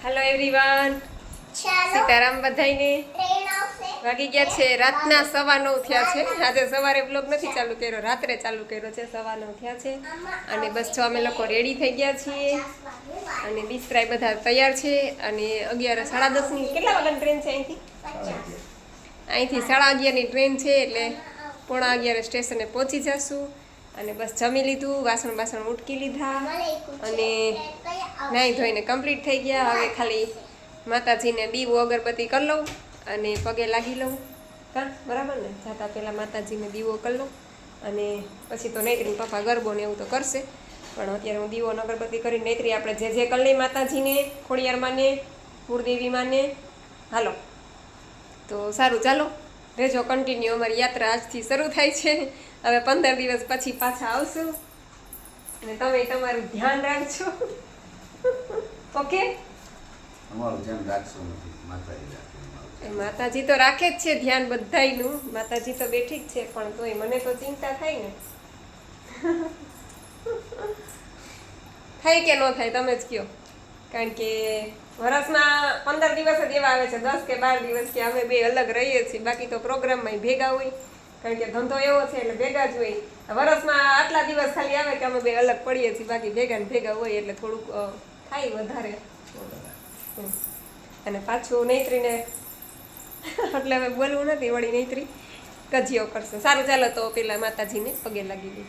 Hello everyone Sitaram बधाईने वागी गया छे रातना 9:15 थया छे। આજે સવારે બ્લોગ નથી ચાલુ કર્યો, રાત્રે ચાલુ કર્યો છે। 9:15 થયા છે અને બસ જો અમે લોકો રેડી થઈ ગયા છીએ અને બિસ્તરાય બધા તૈયાર છે અને 11 10:30 ની કેટલા વાગ્યાની ટ્રેન છે અહીંથી 11:30 ની ટ્રેન છે એટલે 11:15 સ્ટેશને પહોંચી જશું અને બસ જમી લીધું, વાસણ ઉટકી લીધા અને નાઈ ધોઈને કમ્પ્લીટ થઈ ગયા। હવે ખાલી માતાજીને દીવો અગરબત્તી કરી લઉં અને પગે લાગી લઉં, કા બરાબર ને? જાતા પહેલાં માતાજીને દીવો કરી લઉં અને પછી તો નૈત્રી પપ્પા ગરબો ને એવું તો કરશે, પણ અત્યારે હું દીવો અગરબત્તી કરીને નૈત્રી આપણે જે કરી લઈ માતાજીને, ખોડિયાર માને, કુળદેવી માને। હાલો તો સારું, ચાલો રહેજો કન્ટિન્યુ। અમારી યાત્રા આજથી શરૂ થાય છે, હવે 15 દિવસ પછી પાછા આવશું અને તમે તમારું ધ્યાન રાખજો। ઓકે, અમારું ધ્યાન રાખશો નથી, માતાજી રાખે। માતાજી તો રાખે જ છે ધ્યાન બધાયનું, માતાજી તો બેઠી જ છે, પણ તોય મને તો ચિંતા થાય ને। થાય કે ન થાય તમે જ કહો, કારણ કે વર્ષમાં 15 દિવસ જ એવા આવે છે, 10 કે 12 દિવસ કે અમે બે અલગ રહીએ છીએ, બાકી તો પ્રોગ્રામમાં ભેગા હોય, કારણ કે ધંધો એવો છે એટલે ભેગા જ હોય। વર્ષમાં આટલા દિવસ ખાલી આવે કે અમે બે અલગ પડીએ છીએ, બાકી ભેગા ને ભેગા હોય એટલે થોડુંક થાય વધારે। અને પાછું નૈત્રીને એટલે હવે બોલવું નથી, વળી નૈત્રી કજિયો કરશે। સારું ચાલો તો પેલા માતાજીને પગે લાગી દઈએ।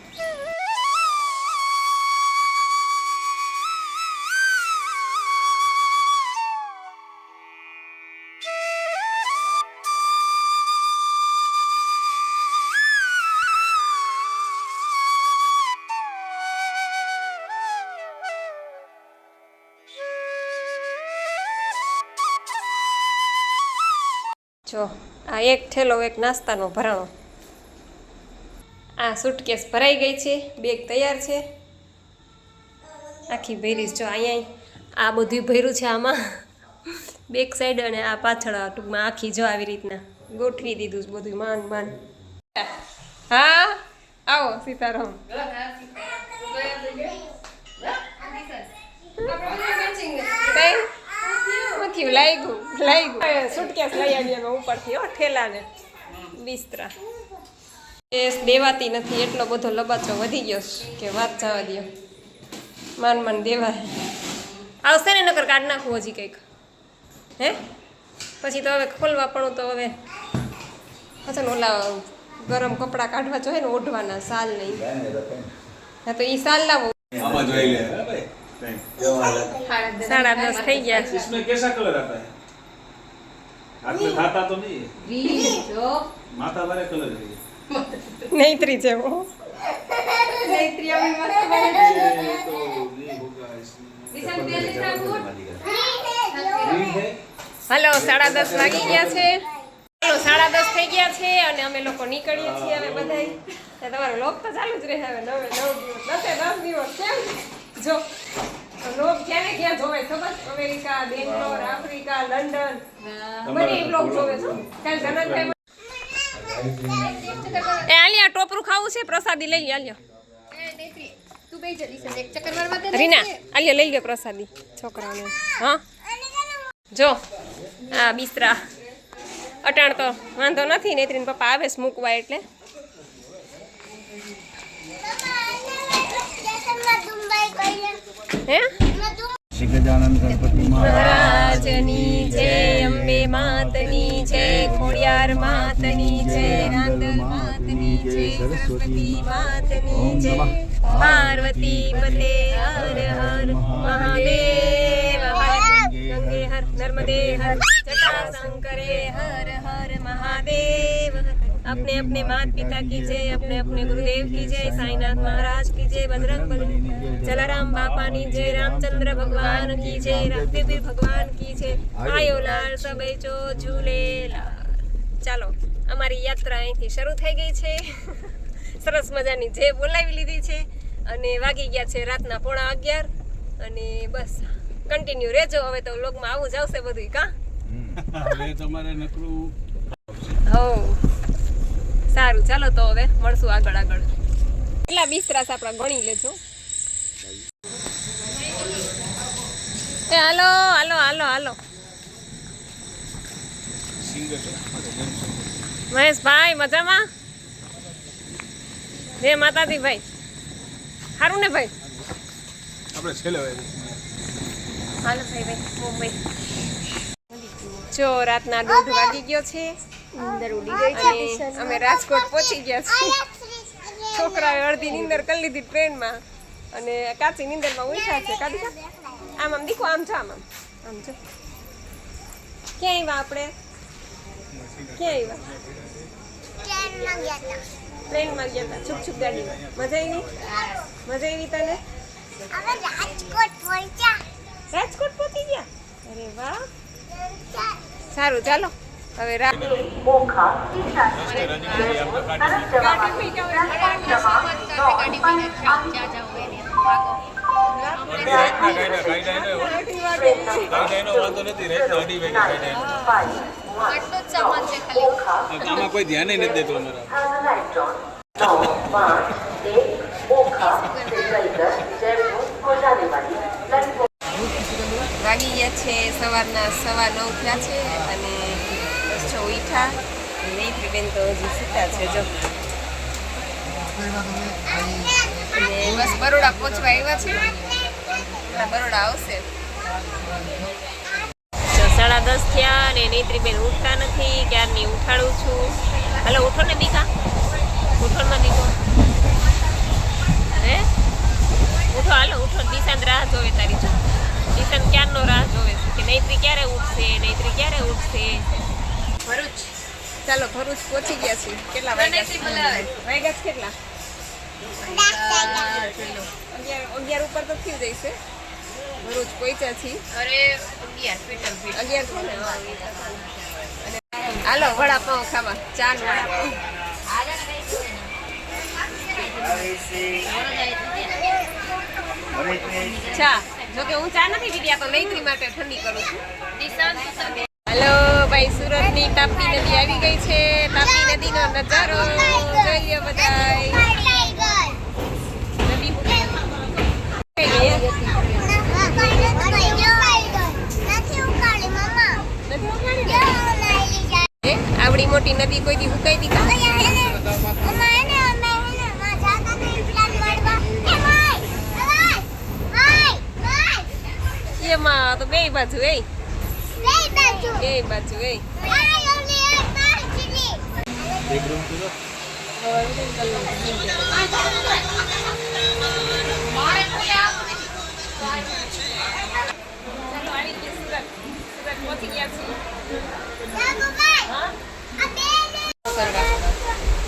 જો આ એક ઠેલો એક નાસ્તાનો ભરાણો, આ સુટકેસ ભરાઈ ગઈ છે, બેગ તૈયાર છે, આખી ભરીશ। જો અહીંયા આ બધું ભર્યું છે આમાં બેક સાઈડ અને આ પાછળ ટૂંકમાં આખી જો આવી રીતના ગોઠવી દીધું બધું માંડ। હા આવો સીતારામ। લાગ્યું સુટકેસ લઈ આવીએ અમે ઉપરથી, ઠેલાને બિસ્તરા દેવાતી નથી, એટલો બધો લબાચો વધી ગયો કે વાત જવા દો, માન દેવા આવશે ને, નકર કાઢ નાખવું હજી કંઈક, હે પછી તો હવે ખોલવા પણ તો હવે પછી ઓલા ગરમ કપડાં કાઢવા જોઈએ ને, ઓઢવાના સાલ નહીં, હા તો એ સાલ લાવો। 10:30 થઈ ગયા। इसमें कैसा कलर आता है? हाथ में खाता तो नहीं है, जो माता वाले कलर है नैत्री जेवो, नैत्री अभी मस्त बने ये तो नहीं होगा इसमें। हेलो 10:30 વાગી ગયા છે, ચાલો 10:30 થઈ ગયા છે અને અમે લોકો નીકળીએ છીએ હવે બધાય। તમારો લોક તો ચાલુ જ રહે હવે 9 દિવસ 10 દિવસ કેમ જો લોક ક્યાં ક્યાં જોવે ખબર? અમેરિકા, બેંગ્લોર, આફ્રિકા, લંડન, બધી બ્લોગ જોવે છો। કાલ જનકભાઈ એ આલિયા ટોપરું ખાવું છે, પ્રસાદી લઈ લે આલિયા। તું બેઈ જલ્દી સે એક ચક્કર મારવા દે રીના આલિયા લઈ લે પ્રસાદી છોકરાઓને। હા જો આ બિસ્તરા અટાણ તો વાંધો નથી, નેત્રીન પપ્પા આવે છે મૂકવા એટલે। હે શ્રી ગજાનંદ ગણપતિ મહારાજની જય, અંબે માતની જય, ખોડિયાર માતની જય, રાંદલ માતની જય, સરસ્વતી માતની જય, પાર્વતી પતે હર હર મહાદેવ હર, ગંગે હર નર્મદે હર, જટા શંકરે હર હર મહાદેવ। अपने अपने माता पिता की जय, अपने अपने गुरुदेव की जय, साईनाथ महाराज की जय, बजरंग बली, जलाराम बापा की जय, रामचंद्र भगवान की जय, रामदेव भगवान की जय, आयो लाल सबे जो झूलेलाल। ચાલો અમારી યાત્રા અહીંથી શરૂ થઈ ગઈ છે, સરસ મજાની જે બોલાવી લીધી છે અને વાગી ગયા છે રાતના 11:15 અને બસ કન્ટિન્યુ રહેજો, હવે તો વ્લોગમાં આવું જ આવશે બધું, કા હવે તમારે નકરું હો સારું ચાલો તો હવે મળશું આગળ। કેટલા બિસ્તરા આપણા ગણી લેજો। હાલો હાલો હાલો મહેશભાઈ મજામાં? જય માતાજી ભાઈ. સારું ને ભાઈ? આપણે છેલ્લે હાલો ભાઈ મુંબઈ. જો રાતના 1:30 વાગી ગયો છે. અંદર ઉડી ગઈ છે અને અમે રાજકોટ પહોંચી ગયા છીએ. છોકરાએ અડધી નીંદર કરી લીધી ટ્રેનમાં અને કાચી નીંદરમાં ઉઠ્યા છે. કાઢી આમ આમ દીખો, આમ જો, આમ આમ આમ જો. ક્યાં આવ્યા આપણે? ક્યાં આવ્યા? ટ્રેનમાં ગયા હતા. છુપ છુપ ગાડીમાં. મજા આવી? મજા આવી તને? રાજકોટ પહોંચી ગયા? અરે વાહ, સારું ચાલો હવે આમાં કોઈ ધ્યાન નથી દેતું વાગી ગયા છે સવારના 9:15 થયા છે અને બસ છો ઉઠ્યા. નહીં બેન તો હજી સૂતા છે જો. અને બસ બરોડા પહોંચવા આવ્યા છે. બરોડા આવશે. 10:30 થયા અને નેત્રીબેન ઉઠતા નથી. ક્યારની ઉઠાડું છું. હાલો ઉઠો ને દીકા, ઉઠો ને દીકો. હે ઉઠો, હાલો ઉઠો. દિશાંત રાહ જોવે તારી. જો દિશાંત ક્યારનો રાહ જોવે છે કે નૈત્રી ક્યારે ઉઠશે, નૈત્રી ક્યારે ઉઠશે. ભરૂચ, ચાલો ભરૂચ પહોંચી ગયા છીએ. કેટલા વાગ્યા છે? વાગ્યા કેટલા? 11 ઉપર તો થઈ જશે. ભરૂચ પહોંચ્યા છીએ. અરે 11 છે ને. હાલો વડાપાઉં ખાવા. ચા ને વડાપાઉં. ચા જોકે હું ચા નથી પીધી, આ તો નૈત્રી માટે ઠંડી કરું છું. હેલો ભાઈ, સુરતની તાપી નદી આવી ગઈ છે. તાપી નદીનો નજારો જોઈએ બધાય. નદી આવડી મોટી નદી કોઈ દી ઉકાઈ દી કા? એમાં તો બે બાજુ એ એક રૂમ તો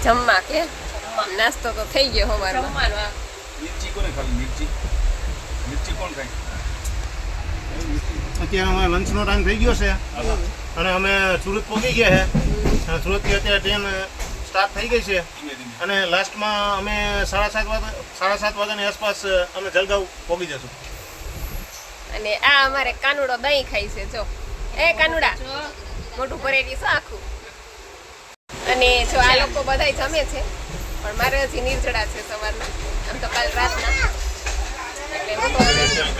જમવા કે નાસ્તો તો થઈ ગયો સવારમાં. મિર્ચી કોને ખાવી? મિર્ચી કોણ ખાય? અત્યારે અમારે લંચનો ટાઈમ થઈ ગયો છે અને અમે સુરત પહોંચી ગયા છે. સુરતથી અત્યારે ટ્રેન સ્ટાર્ટ થઈ ગઈ છે અને લાસ્ટમાં અમે 7:30 વાગ્યાની આસપાસ અમે જલગાંવ પહોંચી જશું. અને આ અમારે કાનુડો દહીં ખાય છે. જો એ કાનુડા મોટું ભરેલી છે આખું. અને જો આ લોકો બધાય જમે છે પણ મારે હજી નિર્જળા છે સવારના. આમ તો કાલ રાતના એટલે હું તો નિર્જળા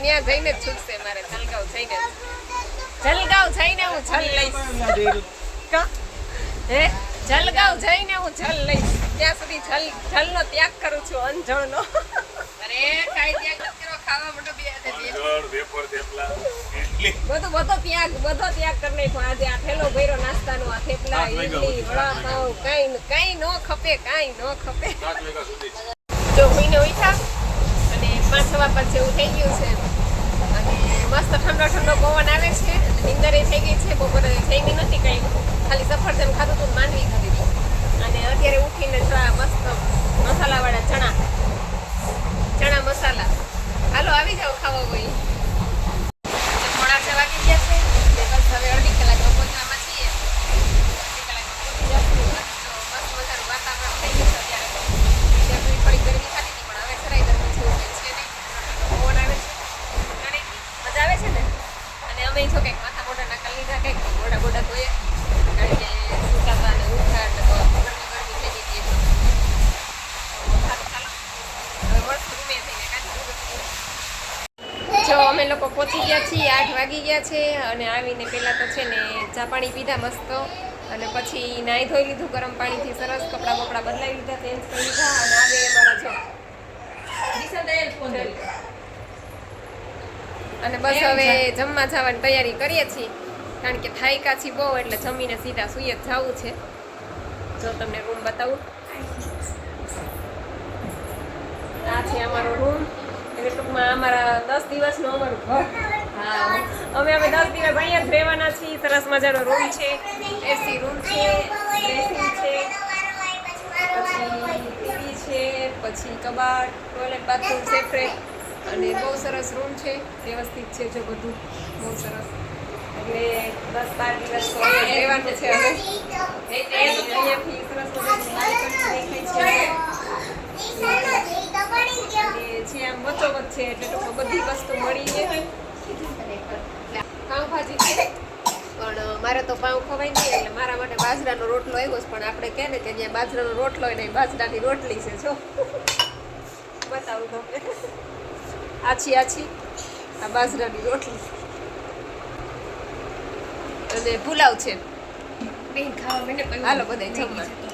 ત્યાં જઈને જ છૂટશે મારે. જલગાંવ જઈને હું જલ લઈશ. હે જલગાંવ જઈને હું જલ લઈશ. ત્યાં સુધી જલનો ત્યાગ કરું છું, અંજળનો. અરે કાઈ ત્યાગ નથી કરો, ખાવા માટે બધો ત્યાગ કરી નાખો. આજે આ થેલો ભર્યો નાસ્તાનો, આ થેપલા, ઈડલી, વડાપાઉં, કઈ ન ખપે. જો હોઈને ઉઠ્યા અને 5:15 જેવું થઈ ગયું છે અને મસ્ત ઠંડો પવન આવે છે. નીંદરે થઈ ગઈ છે. બપોરે થઈ ગઈ નથી કઈ, ખાલી સફરજન ખાધું હતું, માંડવી ખાધી હતી. અને અત્યારે ઉઠીને મસ્ત મસાલાવાળા ચણા મસાલા. હાલો આવી જાઓ ખાવા હોય. 6:30 વાગી ગયા છે. બસ હવે અડધી કલાકમાં પહોંચવામાં છીએ. અડધી કલાકમાં પહોંચી જશું. મસ્ત મજાનું વાતાવરણ થઈ ગયું છે અત્યારે. થોડી ગરમી થતી હતી પણ હવે જરાય ગરમી જેવું કંઈ છે નહીં. પવન આવે છે, મજા આવે છે ને. અને અમે જો કંઈક માથા મોઢાના કરી લીધા, કંઈક મોઢા ધોઈએ કારણ કે સુકાતા અને ઉઠા એટલે તો ગરમી થઈ ગઈ હતી. ચાલો હવે મસ્ત રૂમે થઈને કાઢી. જો અમે લોકો પહોંચી ગયા છીએ 8 વાગી ગયા છે અને આવીને પહેલાં તો છે ને ચા પાણી પીધા મસ્ત અને પછી નાહી ધોઈ લીધું ગરમ પાણીથી સરસ કપડાં બપડા બદલાવી લીધા ચેન્જ કરી લીધા અને આવે અમારા જો અને બસ હવે જમવા જવાની તૈયારી કરીએ છીએ કારણ કે થાયકા છી બહુ એટલે જમીને સીધા સુઈ જ જવું છે જો તમને રૂમ બતાવું આ છે અમારો રૂમ એટલે ટૂંકમાં અમારા 10 દિવસનું અમારું ઘર હા અમે 10 દિવસ અહીંયા જ રહેવાના છીએ સરસ મજાનો રૂમ છે એસી રૂમ છે ડ્રેસિંગ છે પછી ટીવી છે પછી કબાટ ટોયલેટ બાથરૂમ સેપરેટ અને બહુ સરસ રૂમ છે વ્યવસ્થિત છે જો બધું બહુ સરસ એટલે 10-12 દિવસ તો અહીંયા રહેવાનું છે હવે અહીંયાથી સરસ મજાની બાલ્કની દેખાય છે અને છે આમ વચ્ચોવચ્ચ છે એટલે ટૂંકમાં બધી વસ્તુ મળી જાય પાઉંભાજી છે પણ મારે તો પાઉં ખવાય નહીં એટલે મારા માટે બાજરાનો રોટલો આવ્યો છે પણ આપણે કહે ને કે અહીંયા બાજરાનો રોટલો હોય ને બાજરાની રોટલી છે જો બતાવું તમને આછી આ બાજરાની રોટલી અને પુલાવ છે બેન ખાવા મને હાલો બધા જમવા